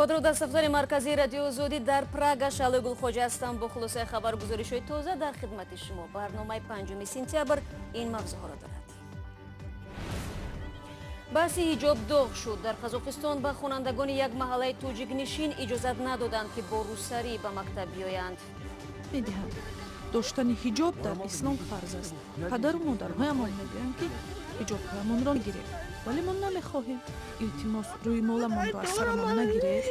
бодро дастафтори марказии радио Озодӣ дар Прага Шалӯ Гулхоҷа ҳастам бо хулосаи хабаргузоришҳои тоза дар хидмати шумо. Барномаи 5 сентябр ин мавзӯъҳоро дорад. баҳси ҳиҷоб доғ шуд. Дар Қазоқистон ба хонандагони як маҳаллаи тоҷикнишин иҷозат надоданд ки бо рӯсарӣ ба мактаб биёянд. медиҳанд доштани ҳиҷоб дар ислом фарз аст. падару модарҳоямон мегӯянд ки ҳиҷобҳоямонро гиред, вале мо намехоҳем. илтимос рӯи моламонро аз сарамон нагиред.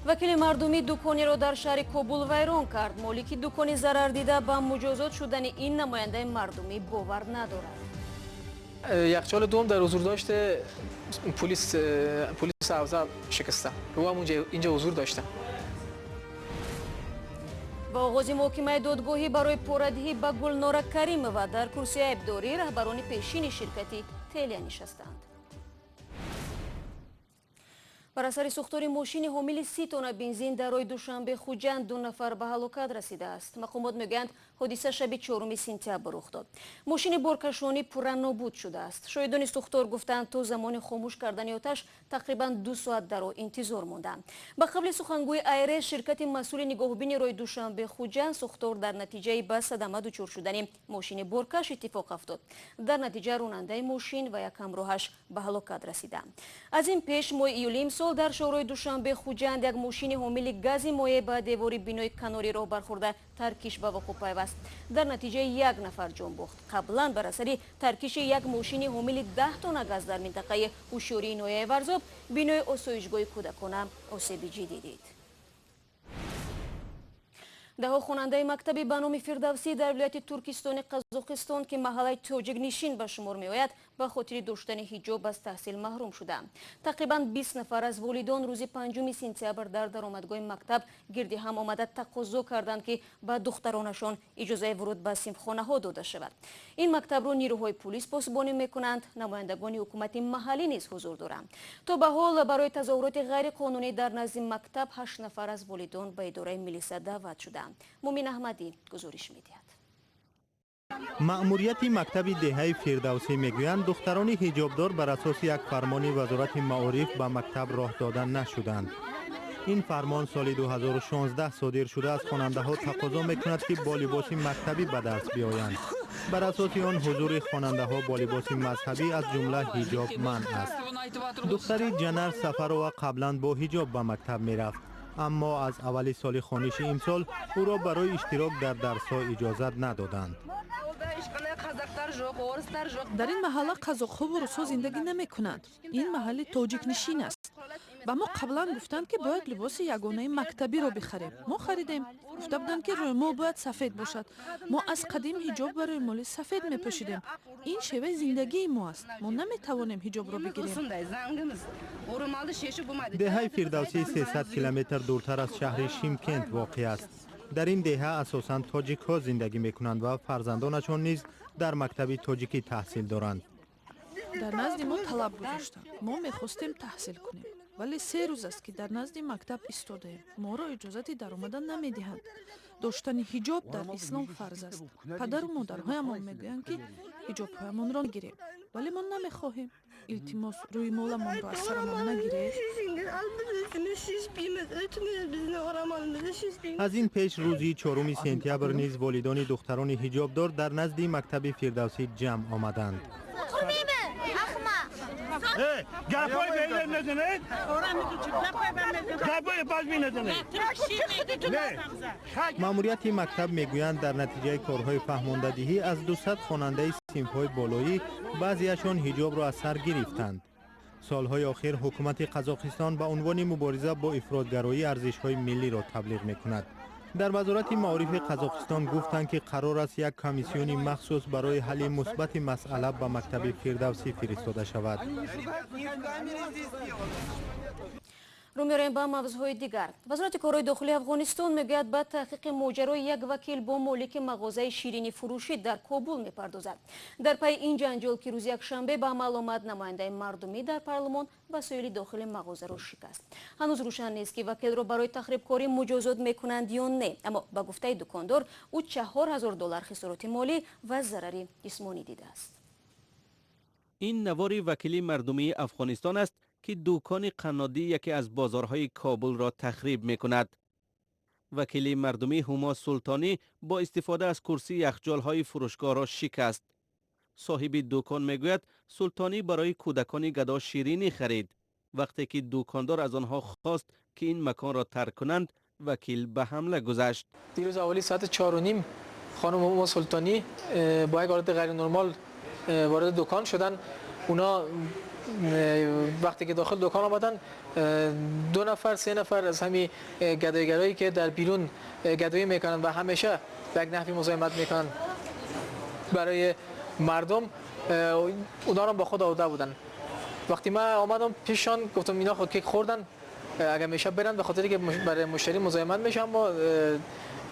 вакили мардумӣ дуконеро дар шаҳри Кобул вайрон кард. молики дукони зарардида ба муҷозот шудани ин намояндаи мардумӣ бовар надорад. یخچال دوم در حضور داشته پلیس حوزه شکسته و هم اینجا حضور داشته. با оғози муҳокимаи додгоҳӣ барои порадиҳӣ ба Гулнора Каримова дар курсии айбдорӣ раҳбарони пешини ширкати Телия нишастанд. бар асари сӯхтори мошини ҳомили 30 тонна бензин дар роҳи Душанбе Хуҷанд 2 нафар ба ҳалокат расидааст. мақомот мегӯянд ҳодиса шаби 4 сентябр рух дод. мошини боркашонӣ пурра нобуд шудааст. шоҳидони сӯхтор гуфтанд то замони хомӯш кардани оташ тақрибан 2 соат дар роҳ интизор монданд. ба қабли сухангӯи АРС ширкати масъули нигоҳубини роҳи Душанбе Хуҷанд сӯхтор дар натиҷаи ба садама дучор шудани мошини боркаш иттифоқ афтод. дар натиҷа ронандаи мошин ва як ҳамроҳаш ба ҳалокат расиданд. аз ин пеш моҳи июли имсол дар шоҳрои Душанбе Хуҷанд як мошини ҳомили гази моеъ ба девори бинои канори роҳ бархӯрда таркиш ба вуқӯъ пайваст. дар натиҷаи як нафар ҷон бохт. қаблан бар асари таркиши як мошини ҳомили 10 тонна газ дар минтақаи ҳушёрии ноҳияи Варзоб бинои осоишгоҳи кӯдакона осеби ҷиддӣ дид. даҳо хонандаи мактаби ба номи Фирдавсӣ дар вилояти Туркистони Қазоқистон ки маҳаллаи тоҷикнишин ба шумор меояд ба хотири доштани ҳиҷоб аз таҳсил маҳрум шуданд. тақрибан 20 нафар аз волидон рӯзи 5 сентябр дар даромадгоҳи мактаб гирди ҳам омада тақозо карданд ки ба духтаронашон иҷозаи вуруд ба синфхонаҳо дода шавад. ин мактабро нирӯҳои пулис посбонӣ мекунанд. намояндагони ҳукумати маҳаллӣ низ ҳузур доранд. то ба ҳол барои тазоҳуроти ғайриқонунӣ дар назди мактаб 8 нафар аз волидон ба идораи милиса даъват шуданд. мумин аҳмадӣ гузориш медиҳад. маъмурияти мактаби деҳаи Фирдавсӣ мегӯянд духтарони ҳиҷобдор бар асоси як фармони вазорати маориф ба мактаб роҳ дода нашуданд. ин фармон соли 2016 содир шуда аз хонандаҳо тақозо мекунад ки бо либоси мактабӣ ба дарс биёянд. бар асоси он ҳузури хонандаҳо бо либоси мазҳабӣ аз ҷумла ҳиҷоб манъ аст. духтари Ҷанар Сафарова қаблан бо ҳиҷоб ба мактаб мерафт. аммо аз аввали соли хониши имсол ӯро барои иштирок дар дарсҳо иҷозат надоданд. дар ин маҳалла қазоқҳо ва русҳо зиндагӣ намекунанд. ин маҳалли тоҷикнишин аст. ба мо қаблан гуфтанд ки бояд либоси ягонаи мактабиро бихарем. мо харидем. гуфта буданд ки рӯймол бояд сафед бошад. мо аз қадим ҳиҷоб ва рӯймоли сафед мепӯшидем. ин шеваи зиндагии мо аст. мо наметавонем ҳиҷобро бигирем. деҳаи Фирдавсӣ 300 километр дуртар аз шаҳри Шимкент воқеъ аст. дар ин деҳа асосан тоҷикҳо зиндагӣ мекунанд ва фарзандонашон низ дар мактаби тоҷикӣ таҳсил доранд. дар назди мо талаб гузоштанд. мо мехостем таҳсил кунем. вале 3 рӯз аст ки дар назди мактаб истодаем. моро иҷозати даромадан намедиҳанд. доштани ҳиҷоб дар ислом фарз аст. падару модарҳоямон мегӯянд ки ҳиҷобҳоямонро гирем, вале мо намехоҳем. илтимос рӯи моламонро аз сарамон нагиред. аз ин пеш рӯзи 4 сентябр низ волидони духтарони ҳиҷобдор дар назди мактаби Фирдавсӣ ҷамъ омаданд. маъмурияти мактаб мегӯянд дар натиҷаи корҳои фаҳмондадиҳӣ аз 200 хонандаи синфҳои болоӣ баъзеашон ҳиҷобро аз сар гирифтанд. солҳои охир ҳукумати Қазоқистон ба унвони мубориза бо ифротгароии арзишҳои миллиро таблиғ мекунад. дар вазорати маорифи Қазоқистон гуфтанд ки қарор аст як комиссиони махсус барои ҳалли мусбати масъала ба мактаби Фирдавсӣ фиристода шавад. рӯ мероем ба мавзӯъҳои дигар. вазорати корҳои дохилии Афғонистон мегӯяд ба таҳқиқи моҷарои як вакил бо молики мағозаи ширини фурӯшӣ дар Кобул мепардозад. дар пайи ин ҷанҷол ки рӯзи якшанбе ба амал омад, намояндаи мардумӣ дар парлумон васоили дохили мағозаро шикаст. ҳанӯз рӯшан нест ки вакилро барои тахрибкорӣ муҷозот мекунанд ё не, аммо ба гуфтаи дукондор ӯ $4000 хисороти молӣ ва зарари ҷисмонӣ дидааст. این نوار وکیل مردمی افغانستان است که دکان قنادی یکی از بازارهای کابل را تخریب می کند. وکیل مردمی هما سلطانی با استفاده از کرسی یخچال‌های فروشگاه را شکست. صاحب دکان میگوید سلطانی برای کودکان گدا شیرینی خرید. وقتی که دکاندار از آنها خواست که این مکان را ترک کنند، وکیل به حمله گذشت. دیروز اولی ساعت 4:30 خانم هما سلطانی با یک حالت غیر نرمال وارد دکان شدن. اونا وقتی که داخل دکان آمدن 2 نفر 3 نفر از همین گدایگرایی که در بیرون گدایی میکنن و همیشه به یک نحوی مزاحمت میکنن برای مردم، اونا رو با خود آورده بودن. وقتی من آمدم پیششان گفتم اینا خود کیک خوردن، اگر میشه برن، به خاطری که برای مشتری مزاحمت میشن. اما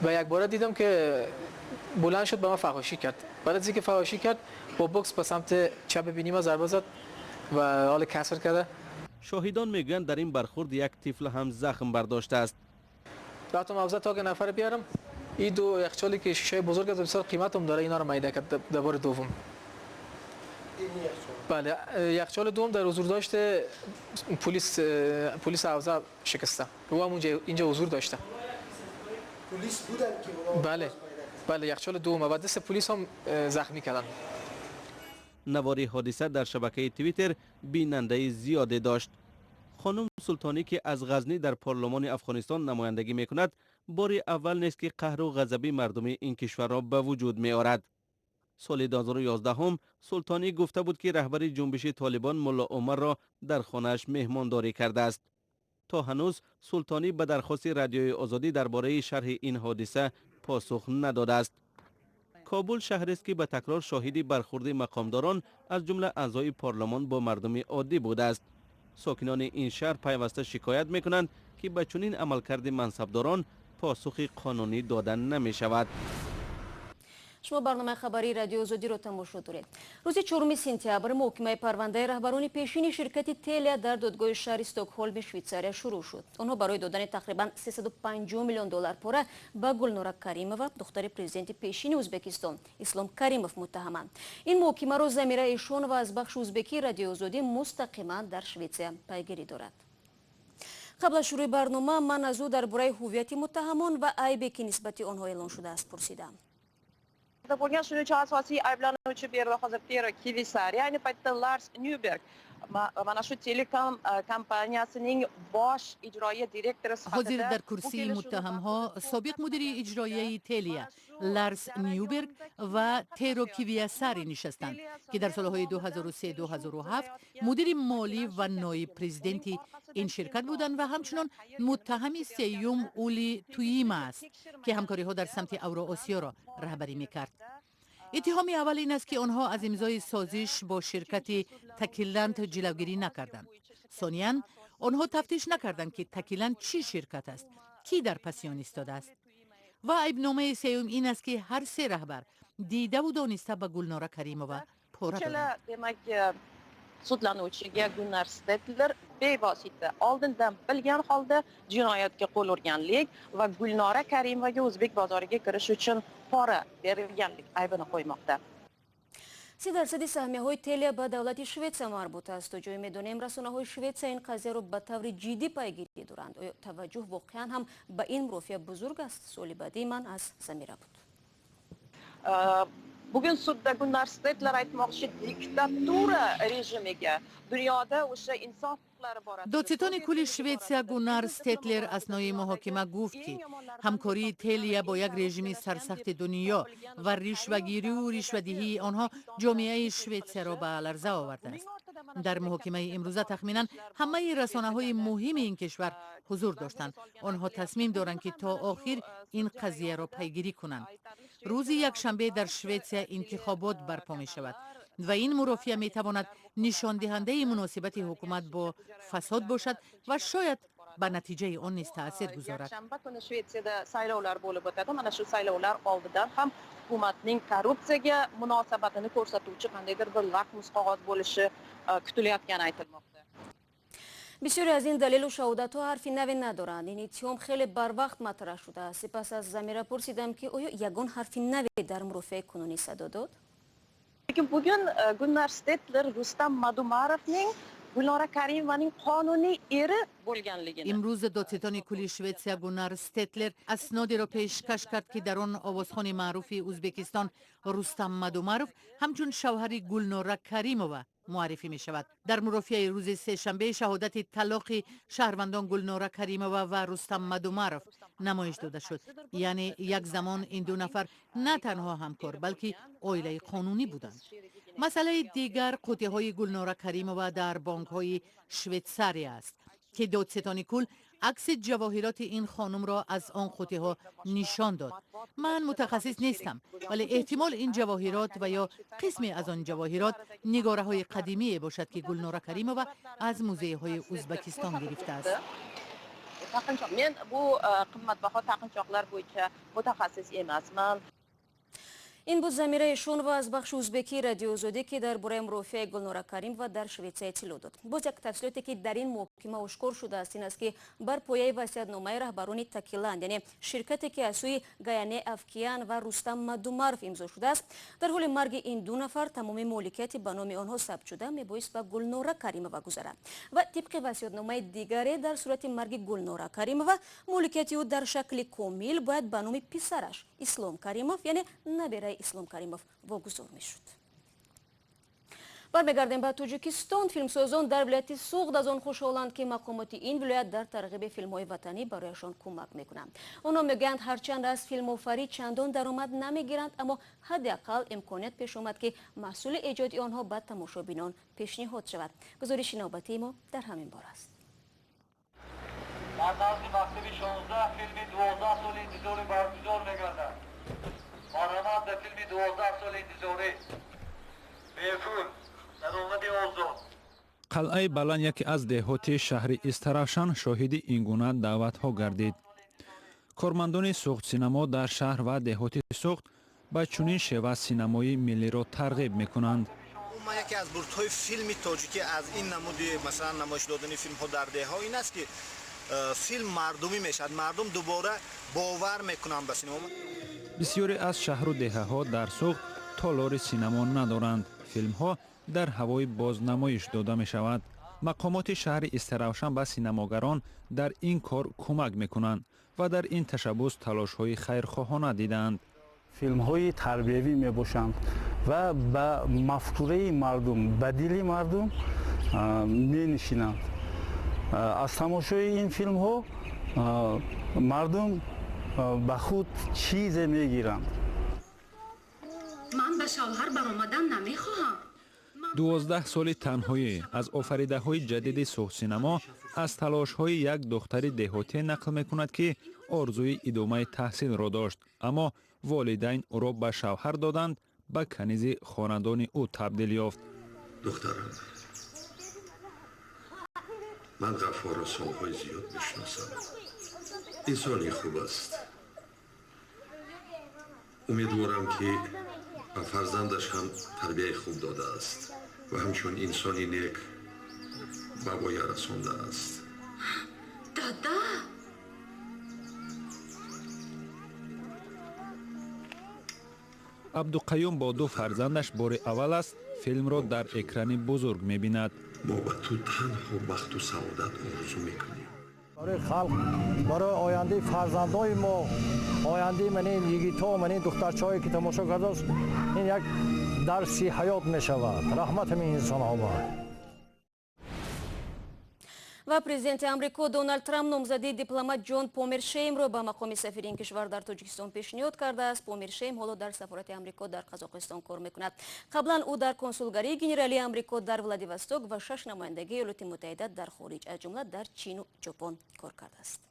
به یک بار دیدم که بلند شد به من فحاشی کرد. بعد از اینکه فحاشی کرد با بوکس به سمت چپ بینی ما ضربه زد و حال کسر کرده. شاهدان میگویند در این برخورد یک طفل هم زخم برداشته است. رفتم موزه تا که نفر بیارم. این 2 یخچالی که شیشه بزرگ است بسیار قیمت هم داره، اینا رو میده کرد در بار دوم. بله، یخچال دوم در حضور داشته پلیس حوزه شکسته. او هم اینجا حضور داشته. پلیس بودن که بله یخچال دوم و دست پلیس هم زخمی کردن. نوار حادثه در شبکه توییتر بیننده زیادی داشت. خانم سلطانی که از غزنی در پارلمان افغانستان نمایندگی میکند، بار اول نیست که قهر و غضب مردم این کشور را به وجود می آورد. سال 2011 هم سلطانی گفته بود که رهبر جنبش طالبان ملا عمر را در خانه‌اش مهمانداری کرده است. تا هنوز سلطانی به درخواست رادیوی آزادی درباره شرح این حادثه پاسخ نداده است. کابل شهری است که به تکرار شاهد برخورد مقامداران از جمله اعضای پارلمان با مردم عادی بوده است. ساکنان این شهر پیوسته شکایت میکنند که به چنین عملکرد منصبداران پاسخ قانونی دادن نمی شود. شما برنامه خبری رادیو آزادی را تماشا دارید. روز 4 سپتامبر محکمه پرونده رهبران پیشین شرکت تلیا در دادگاه شهر استکهلم شویتزاریا شروع شد. آنها برای دادن تقریبا 350 میلیون دلار پوره به گلنورا کریمова دختر پرزیدنت پیشین ازبکستان اسلام کریمов متهمند. این محکمه را ضمیر ایشان و از بخش ازبکی رادیو آزادی مستقیما در شویتزاریا پیگیری دارد. قبل از شروع برنامه من از او درباره هویت متهمان و عیبی که نسبت آنها اعلان شده است پرسیدم. Bo'lgan shuning uchun asosiy ayblanuvchi beri hozir Tero Kivisari, ayni paytda Lars Newberg mana shu telekom kompaniyasining bosh ijroiya direktori sifatida حاضر در کرسی متهم ها سابق مدیر اجرایی تلیا لارس نیوبرگ و تیرو کیویاساری نشستند که در سالهای 2003-2007 مدیر مالی و نایب پرزیدنت این شرکت بودند و همچنان متهم سیوم اولی توییما است که همکاری ها در سمت اوراسیا را رهبری میکرد. اتهام اول این است که آنها از امضای سازش با شرکت تکیلند جلوگیری نکردند. ثانیاً آنها تفتیش نکردند که تکیلند چی شرکت است، کی در پس آن ایستاده است. و عیبنامه سوم این است که هر 3 رهبر دیده و دانسته به گلنورا کریمova پوره دادند. sudlanuvchiga Gunnar Stettler bevosita oldindan bilgan holda jinoyatga qo'l urganlik va Gulnora Karimovaga o'zbek bozoriga kirish uchun pora berilganlik aybini qo'ymoqda. 30% سهمیه های تلیا به دولت شویتزاریا مربوط است و جای میدانیم رسانه های شویتزاریا این قضیه را به طور جدی پیگیری دارند. آیا توجه واقعا هم به این مرافع بزرگ است؟ سوال بعدی من از سمیرا بود. Bugun sudda Gunnar Stettler aytmoqchi diktatura rejimiga dunyoda o'sha inson huquqlari borasida دادستان کل شویتزاریا گونار ستتلر اثنای محاکمه گفت که همکاری تلیا با یک رژیم سرسخت دنیا و رشوه‌گیری و رشوه‌دهی آنها جامعه شویتزاریا را به لرزه آورده است. در محاکمه امروزه تخمینا همه رسانه‌های مهم این کشور حضور داشتند. آنها تصمیم دارند که تا آخر این قضیه را پیگیری کنند. روز یکشنبه در شویتزاریا انتخابات برپا می شود و این مرافعه می تواند نشان دهنده مناسبت حکومت با فساد باشد و شاید به نتیجه آن نیز تاثیر گذارد. Yakshanba kuni Shvetsiyada saylovlar bo'lib o'tadi. Mana shu saylovlar oldidan ham hukumatning korrupsiyaga munosabatini ko'rsatuvchi qandaydir bir lakmus qog'oz bo'lishi kutilayotgani aytilmoqda. بسیاری از این دلیل و شهادت ها حرفی نوی ندارند. این اتهام خیلی بر وقت مطرح شده است. سپس از ضمیرا پرسیدم که آیا یگان حرفی نوی در مرافع کنونی صدا داد؟ lekin bugun Gunnar Stettler Rustam Madumarovning Gulnora Karimovaning qonuniy eri bo'lganligini امروز دادستان کل شویتسیا گونار استتلر اسنادی را پیشکش کرد که در آن آوازخوان معروف ازبکستان رستم مدوماروف همچون شوهر گلناره کریمووا معرفی می شود. در مرافعه روز سه‌شنبه شهادت طلاق شهروندان گلناره کریمووا و رستم مدوماروف نمایش داده شد. یعنی یک زمان این دو نفر نه تنها همکار بلکه عائله قانونی بودند. مسئله دیگر قوطی های گلناره کریمووا در بانک های شویتساری است که دادستان کل عکس جواهرات این خانم را از آن قوطی ها نشان داد. من متخصص نیستم ولی احتمال این جواهرات و یا قسمی از آن جواهرات نگاره های قدیمی باشد که گلناره کریمووا از موزه های ازبکستان گرفته است. Men bu qimmatbaho taqinchoqlar bo'yicha mutaxassis emasman. این بود زمیره شون و از بخش ازبکی رادیو آزادی که در برای مرافع گلناره کریم و در شویتسیا اطلاع داد. باز یک تفصیلاتی که در این محکمه آشکار شده است این است که بر پایه وصیت‌نامه رهبران تکیلند یعنی شرکتی که از سوی گایانه افکیان و رستم مدوماروف امضا شده است در حال مرگ این دو نفر تمام مالکیت به نام آنها ثبت شده میبایست به گلناره کریمووا گذرد و طبق وصیت‌نامه دیگری در صورت مرگ گلناره کریمووا مالکیت او در شکل کامل باید به نام پسرش اسلام کریموف یعنی نبیره اسلام کریموف واگذار میشد. برمیگردیم به تاجیکستان. فیلمسازان در ولایت سوغد از آن خوشحالند که مقامات این ولایت در ترغیب فیلم‌های وطنی برایشان کمک میکنند. آنها میگویند هرچند از فیلم آفری چندان درآمد نمیگیرند اما حداقل امکانیت پیش آمد که محصول ایجاد آنها به تماشابینان پیشنهاد شود. گزارش نوبتی ما در همین باره است. در نزد مکتب 16 فیلم 12 سال انتظاری برگزار می‌گردد. مانند به فیلم 12 سال انتظاری بیفول در اومد آزاد. قلعه بلند یکی از دهاتی شهر استرافشان شاهد این گونه دعوت‌ها گردید. کارمندان سوخت سینما در شهر و دهاتی سوخت با چنین شیوه سینمای ملی را ترغیب می‌کنند. ما یکی از بردهای فیلم تاجیکی از این نمود مثلا نمایش دادن فیلم‌ها در دهه‌ها این است که فیلم مردمی میشد. مردم دوباره باور میکنند به سینما. بسیاری از شهر و دهه‌ها در سوخت تالار سینما ندارند. فیلم‌ها در هوای بازنمایش داده می شود. مقامات شهر استرافشان به سینماگران در این کار کمک میکنند و در این تشبس تلاش‌های خیرخواهانه دیدند. فیلم‌های تربیوی میباشند و به مفکوره مردم، به دل مردم مینشینند. از تماشای این فیلم‌ها مردم به خود چیز میگیرند. من به شوهر برآمدن نمیخواهم. 12 سال تنهایی از آفریده‌های جدید سوخت سینما از تلاش‌های یک دختر دهاتی نقل می‌کند که آرزوی ادامه تحصیل را داشت اما والدین او را به شوهر دادند به کنیز خاندان او تبدیل یافت. دخترم من غفار را سالهای زیاد میشناسم. انسانی خوب است. امیدوارم که به فرزندش هم تربیت خوب داده است و همچون انسانی نیک به وای رسانده است. دادا عبدالقیوم با دو فرزندش بار اول است فیلم را در اکران بزرگ می‌بیند. ما به تو تنها بخت و سعادت آرزو میکنیم. برای خلق، برای آینده فرزندای ما، آینده من این یگیتا، من این دخترچه‌ای که تماشا کرده است، این یک درسی حیات می شود. رحمت همین انسان ها باد. و президент امریکا دونالد ترامپ نامزدی دیپلمات جون помершеимро ба мақоми сафири ин кишвар дар тоҷикистон пешниҳод кардааст. помершеим ҳоло дар сафорати амрико дар қазоқистон кор мекунад. қаблан ӯ дар консулгарии генералии амрико дар владивосток ва 6 намояндагии иёлоти муттаҳида дар хориҷ аз ҷумла дар чину ҷопон кор кардааст.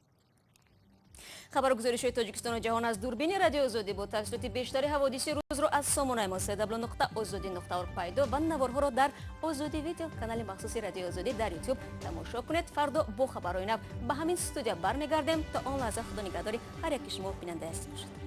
خبرگزاری تاجیکستان و جهان از دوربین رادیو آزادی با تفصیلات بیشتری حوادث روز رو از سامانه ما www.azadi.org پیدا و نوارها را در آزادی ویدیو کانال مخصوص رادیو آزادی در یوتیوب تماشا کنید. فردا با خبرهای نو به همین استودیو برمیگردیم. تا آن لحظه خدا نگهداری هر یک شما بیننده هستید.